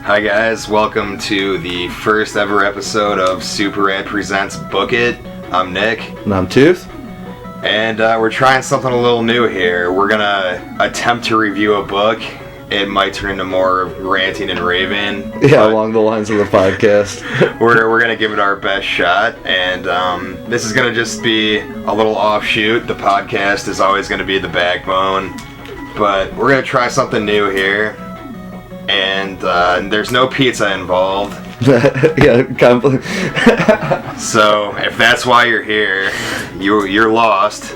Hi guys, welcome to the first ever episode of Super Rad Presents Book It. I'm Nick. And I'm Tooth. And we're trying something a little new here. We're gonna attempt to review a book. It might turn into more ranting and raving. Yeah, along the lines of the podcast. we're gonna give it our best shot, and this is gonna just be a little offshoot. The podcast is always gonna be the backbone, but we're gonna try something new here. And there's no pizza involved. Yeah, completely. So if that's why you're here, you're lost.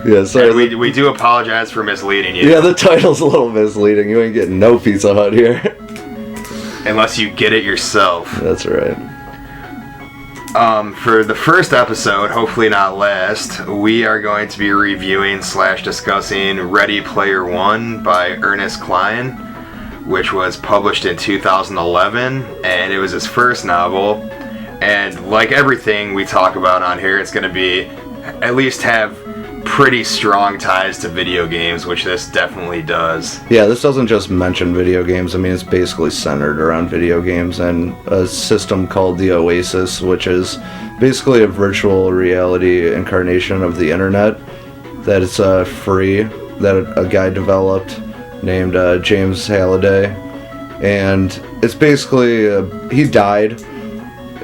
Yeah, sorry. And we do apologize for misleading you. Yeah, the title's a little misleading. You ain't getting no Pizza Hut here. Unless you get it yourself. That's right. For the first episode, hopefully not last, we are going to be reviewing / discussing Ready Player One by Ernest Cline, which was published in 2011, and it was his first novel. And like everything we talk about on here, it's going to be at least have pretty strong ties to video games, which this definitely does. Yeah, this doesn't just mention video games. I mean, it's basically centered around video games and a system called the Oasis, which is basically a virtual reality incarnation of the internet that is free, that a guy developed named James Halliday. And it's basically, he died,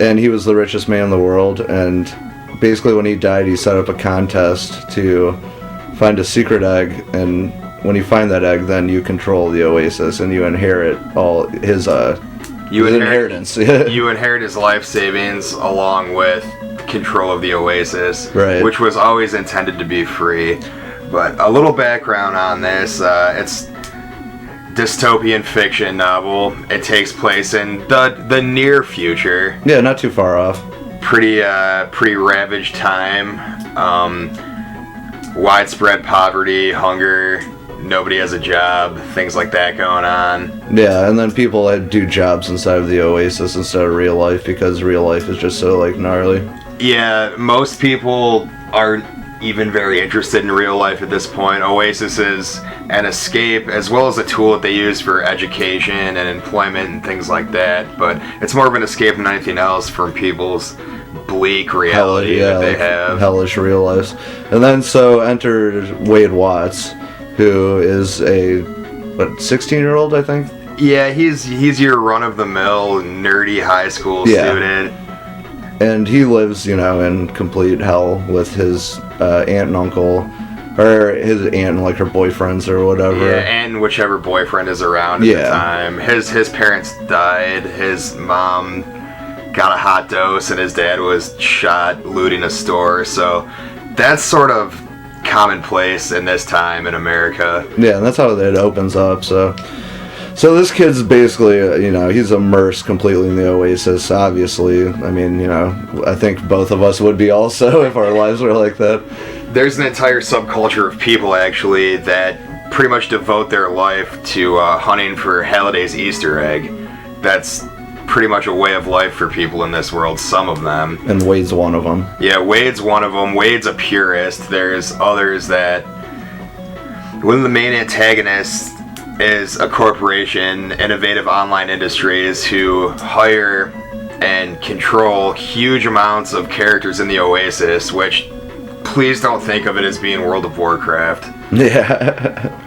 and he was the richest man in the world, and basically when he died, he set up a contest to find a secret egg, and when you find that egg, then you control the Oasis, and you inherit all his inheritance. You inherit his life savings along with control of the Oasis, right, which was always intended to be free. But a little background on this, it's dystopian fiction novel. It takes place in the near future. Yeah, not too far off. Pretty ravaged time. Widespread poverty, hunger, nobody has a job, things like that going on. Yeah, and then people do jobs inside of the Oasis instead of real life because real life is just so gnarly. Yeah, most people aren't even very interested in real life at this point. Oasis is an escape as well as a tool that they use for education and employment and things like that, but it's more of an escape than anything else from people's bleak reality that they have. Hellish real lives. And then so enter Wade Watts, who is a 16-year-old, I think? Yeah, he's your run-of-the-mill nerdy high school student. And he lives, in complete hell with his aunt and uncle, or his aunt and her boyfriends or whatever. Yeah, and whichever boyfriend is around at the time. His parents died. His mom got a hot dose, and his dad was shot looting a store. So that's sort of commonplace in this time in America. Yeah, and that's how it opens up. So this kid's basically, he's immersed completely in the Oasis, obviously. I mean, I think both of us would be also if our lives were like that. There's an entire subculture of people, actually, that pretty much devote their life to hunting for Halliday's Easter egg. That's pretty much a way of life for people in this world, some of them. And Wade's one of them. Yeah, Wade's one of them. Wade's a purist. There's others that... One of the main antagonists is a corporation, Innovative Online Industries, who hire and control huge amounts of characters in the Oasis, which, please don't think of it as being World of Warcraft. Yeah.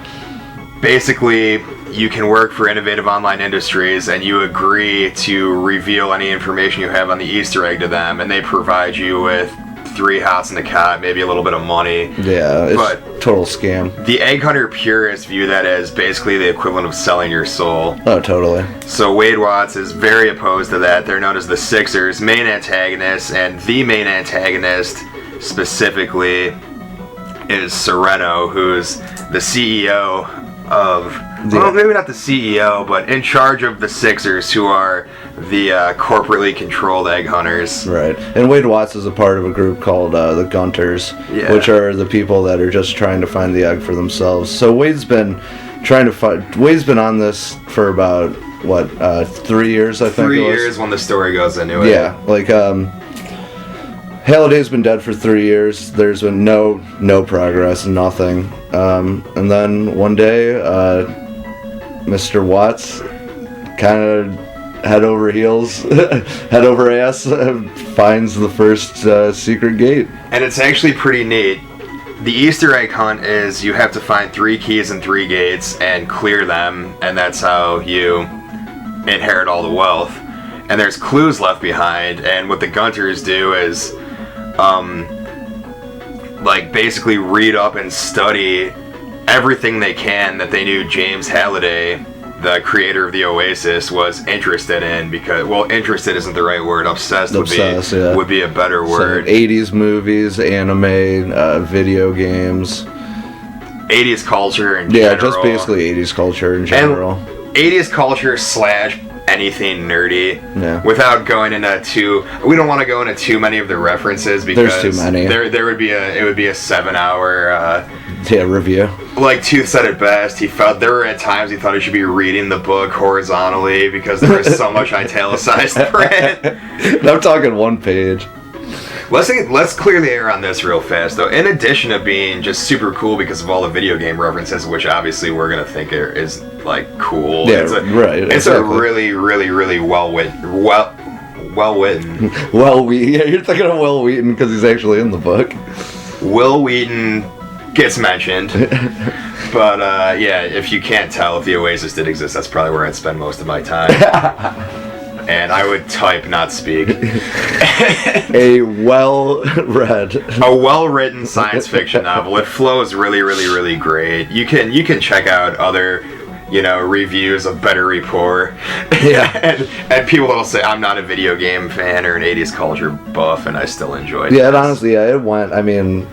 Basically, you can work for Innovative Online Industries and you agree to reveal any information you have on the Easter egg to them, and they provide you with 3 hots in the cot, maybe a little bit of money. Yeah, it's a total scam. The egg hunter purists view that as basically the equivalent of selling your soul. Oh, totally. So Wade Watts is very opposed to that. They're known as the Sixers, main antagonists, and the main antagonist specifically is Sereno, who's the CEO of... Well, maybe not the CEO, but in charge of the Sixers, who are the corporately controlled egg hunters. Right. And Wade Watts is a part of a group called the Gunters, which are the people that are just trying to find the egg for themselves. So Wade's been on this for about, 3 years, I think 3 it was? years when the story goes into it. Yeah, Halliday's been dead for 3 years. There's been no progress, nothing. And then one day, Mr. Watts kind of head over heels, head over ass, finds the first secret gate. And it's actually pretty neat. The Easter egg hunt is you have to find 3 keys and 3 gates and clear them, and that's how you inherit all the wealth. And there's clues left behind, and what the Gunters do is like basically read up and study everything they can that they knew James Halliday, the creator of the Oasis, was interested in. Because, well, interested isn't the right word. Obsessed would be a better word. So 80s movies, anime, video games, 80s culture in general. Yeah, just basically 80s culture in general. And 80s culture / anything nerdy. Yeah. Without going into we don't want to go into too many of the references because there's too many. There would be a 7-hour review. Like Tooth said it best. He felt there were at times he thought he should be reading the book horizontally because there was so much italicized print. I'm talking 1 page. Let's clear the air on this real fast, though. In addition to being just super cool because of all the video game references, which obviously we're gonna think is like cool. Yeah, right. It's exactly. a really, really, really well written. You're thinking of Will Wheaton because he's actually in the book. Will Wheaton gets mentioned, but yeah, if you can't tell if the Oasis did exist, that's probably where I'd spend most of my time. And I would type, not speak. A well-written science fiction novel. It flows really, really, really great. You can check out other, reviews of Better Report. Yeah. and people will say I'm not a video game fan or an 80s culture buff, and I still enjoyed it. Yeah, and honestly, it went. I mean,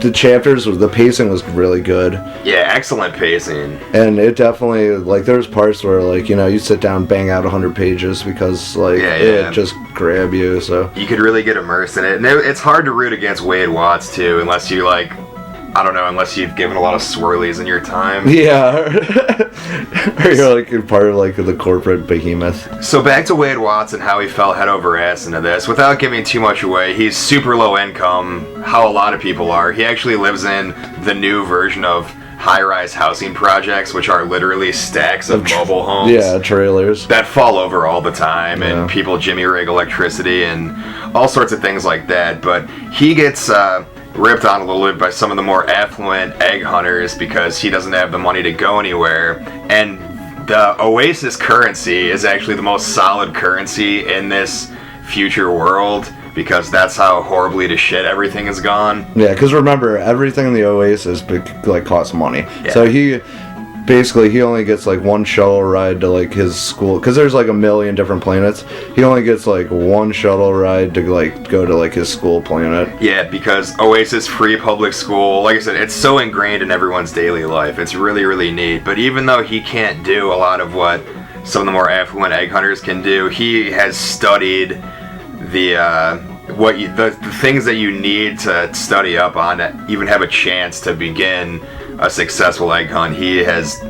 the chapters, the pacing was really good. Yeah, excellent pacing. And it definitely, there's parts where, you sit down, bang out 100 pages because, it just grab you, so. You could really get immersed in it. And it's hard to root against Wade Watts, too, unless you, unless you've given a lot of swirlies in your time. Yeah. Or you're part of, the corporate behemoth. So back to Wade Watts and how he fell head over ass into this. Without giving too much away, he's super low income, how a lot of people are. He actually lives in the new version of high-rise housing projects, which are literally stacks of mobile homes. Yeah, trailers. That fall over all the time, and people jimmy-rig electricity and all sorts of things like that. But he gets ripped on a little bit by some of the more affluent egg hunters because he doesn't have the money to go anywhere. And the Oasis currency is actually the most solid currency in this future world because that's how horribly to shit everything has gone. Yeah, because remember, everything in the Oasis costs money. Yeah. So he only gets 1 shuttle ride to his school because there's 1 million different planets. He only gets 1 shuttle ride to go to his school planet. Yeah, because Oasis free public school, like I said, it's so ingrained in everyone's daily life. It's really, really neat. But even though he can't do a lot of what some of the more affluent egg hunters can do, he has studied the things that you need to study up on to even have a chance to begin a successful egg hunt. He has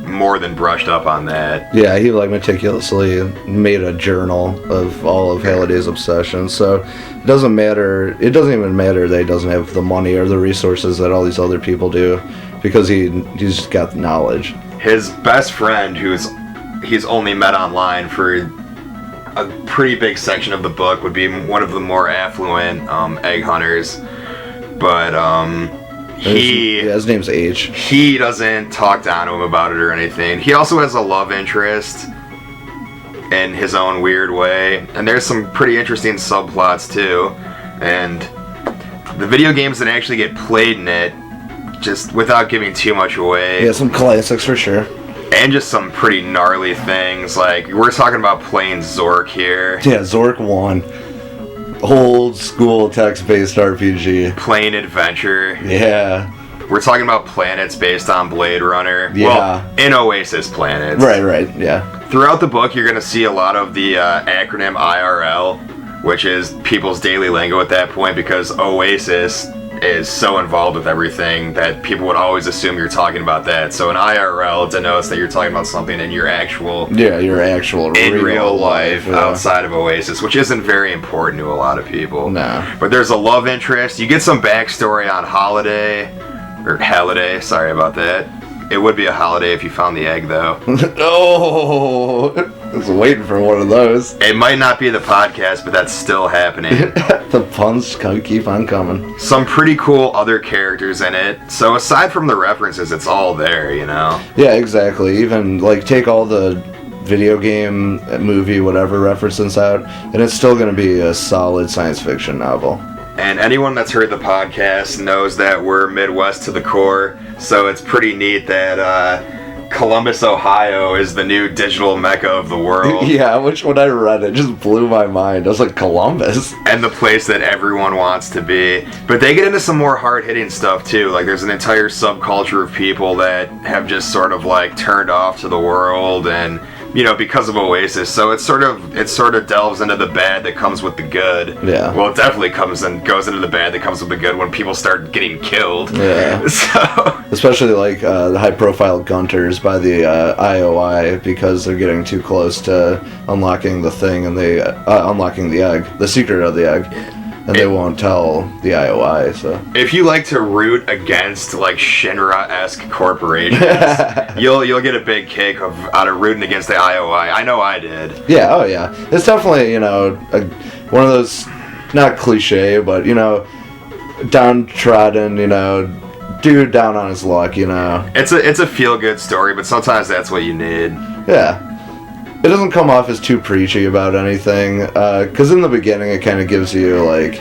more than brushed up on that. Yeah, he meticulously made a journal of all of Halliday's obsessions. So it doesn't even matter that he doesn't have the money or the resources that all these other people do, because he's got the knowledge. His best friend, he's only met online for a pretty big section of the book, would be one of the more affluent egg hunters, but his name's H. He doesn't talk down to him about it or anything. He also has a love interest in his own weird way, and there's some pretty interesting subplots too. And the video games that actually get played in it, just without giving too much away. Yeah, some classics for sure. And just some pretty gnarly things. We're talking about playing Zork here. Yeah, Zork 1. Old school text-based RPG. Plain Adventure. Yeah. We're talking about planets based on Blade Runner. Yeah. Well, in Oasis planets. Right, yeah. Throughout the book, you're going to see a lot of the acronym IRL, which is people's daily lingo at that point, because Oasis is so involved with everything that people would always assume you're talking about that. So an IRL denotes that you're talking about something in your actual real life outside of Oasis, which isn't very important to a lot of people. No. But there's a love interest. You get some backstory on Halliday, sorry about that. It would be a holiday if you found the egg, though. Oh, I was waiting for one of those. It might not be the podcast, but that's still happening. The puns keep on coming. Some pretty cool other characters in it. So aside from the references, it's all there, you know? Yeah, exactly. Even, like, take all the video game, movie, whatever references out, and it's still going to be a solid science fiction novel. And anyone that's heard the podcast knows that we're Midwest to the core, so it's pretty neat that Columbus, Ohio is the new digital mecca of the world. Yeah, which when I read it just blew my mind. I was like, Columbus? And the place that everyone wants to be. But they get into some more hard-hitting stuff too. Like there's an entire subculture of people that have just sort of like turned off to the world and, you know, because of Oasis. So it sort of delves into the bad that comes with the good. Yeah. Well, it definitely goes into the bad that comes with the good when people start getting killed. Yeah. So especially like the high-profile Gunters by the IOI because they're getting too close to unlocking the thing and they unlocking the egg, the secret of the egg, and they won't tell the IOI. So if you like to root against like Shinra-esque corporations, you'll get a big kick out of rooting against the IOI. I know I did. Yeah. Oh yeah. It's definitely, you know, one of those, not cliche, but, you know, downtrodden, you know, dude down on his luck, you know. It's a feel-good story, but sometimes that's what you need. Yeah. It doesn't come off as too preachy about anything, because in the beginning it kind of gives you, like,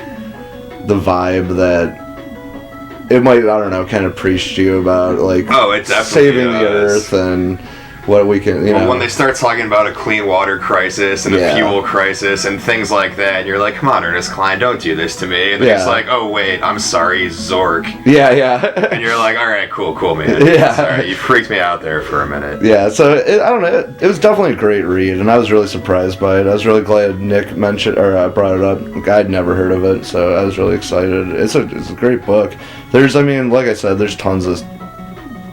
the vibe that it might, I don't know, kind of preach to you about, like, oh, it definitely saving does. the earth and what we can, you know. When they start talking about a clean water crisis and a fuel crisis and things like that, and you're like, come on, Ernest Cline, don't do this to me. And then it's like, oh, wait, I'm sorry, Zork. Yeah, yeah. And you're like, all right, cool, man. Yeah. Sorry, you freaked me out there for a minute. Yeah, so, I don't know, it was definitely a great read, and I was really surprised by it. I was really glad Nick mentioned, or brought it up. Like, I'd never heard of it, so I was really excited. It's a great book. There's, I mean, like I said, there's tons of...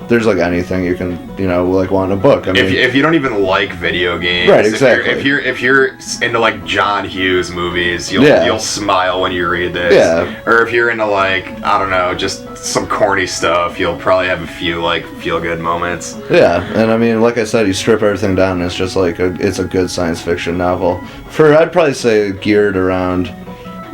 There's like anything you can, you know, like want in a book. I mean, if you don't even like video games, right? Exactly. If you're into like John Hughes movies, you'll smile when you read this. Yeah. Or if you're into like, I don't know, just some corny stuff, you'll probably have a few like feel good moments. Yeah, and I mean, like I said, you strip everything down, and it's just like it's a good science fiction novel. I'd probably say geared around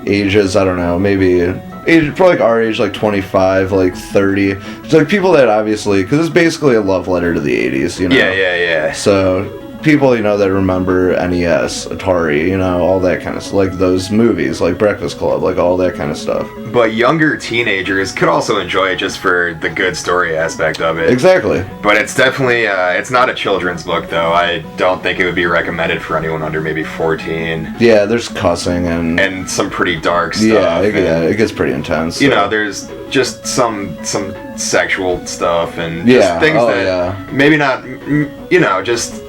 ages. I don't know, maybe. Age, probably like our age, like 25, like 30. It's like people that obviously, because it's basically a love letter to the 80s, you know? Yeah. So people, you know, that remember NES, Atari, you know, all that kind of stuff, like those movies, like Breakfast Club, like all that kind of stuff. But younger teenagers could also enjoy it just for the good story aspect of it. Exactly. But it's definitely, it's not a children's book, though. I don't think it would be recommended for anyone under maybe 14. Yeah, there's cussing and some pretty dark stuff. Yeah, it gets pretty intense. You know, there's just some sexual stuff and just things maybe not, you know, just...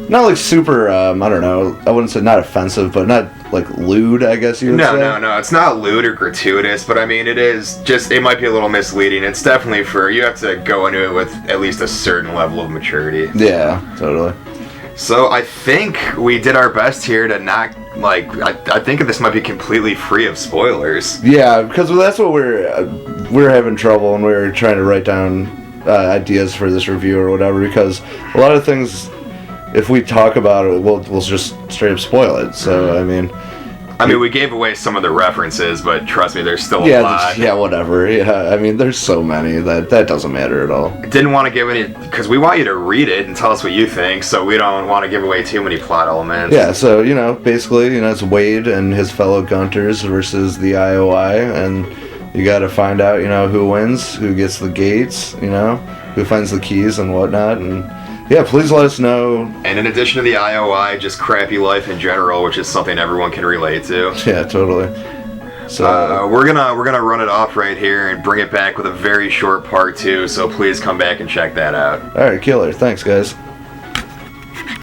Not like super, I don't know, I wouldn't say not offensive, but not like lewd, I guess you would say. No, it's not lewd or gratuitous, but I mean, it is just, it might be a little misleading. It's definitely you have to go into it with at least a certain level of maturity. Yeah, totally. So I think we did our best here to not, like, I think this might be completely free of spoilers. Yeah, because that's what we're having trouble when we were trying to write down ideas for this review or whatever, because a lot of things... If we talk about it, we'll just straight up spoil it. So, I mean, we gave away some of the references, but trust me, there's still a lot. Yeah, whatever. Yeah, I mean, there's so many that doesn't matter at all. Didn't want to give any, because we want you to read it and tell us what you think, so we don't want to give away too many plot elements. Yeah, so, you know, basically, you know, it's Wade and his fellow Gunters versus the IOI, and you got to find out, you know, who wins, who gets the gates, you know, who finds the keys and whatnot, and... Yeah, please let us know. And in addition to the IOI, just crappy life in general, which is something everyone can relate to. Yeah, totally. So we're gonna run it off right here and bring it back with a very short part 2. So please come back and check that out. All right, killer. Thanks, guys.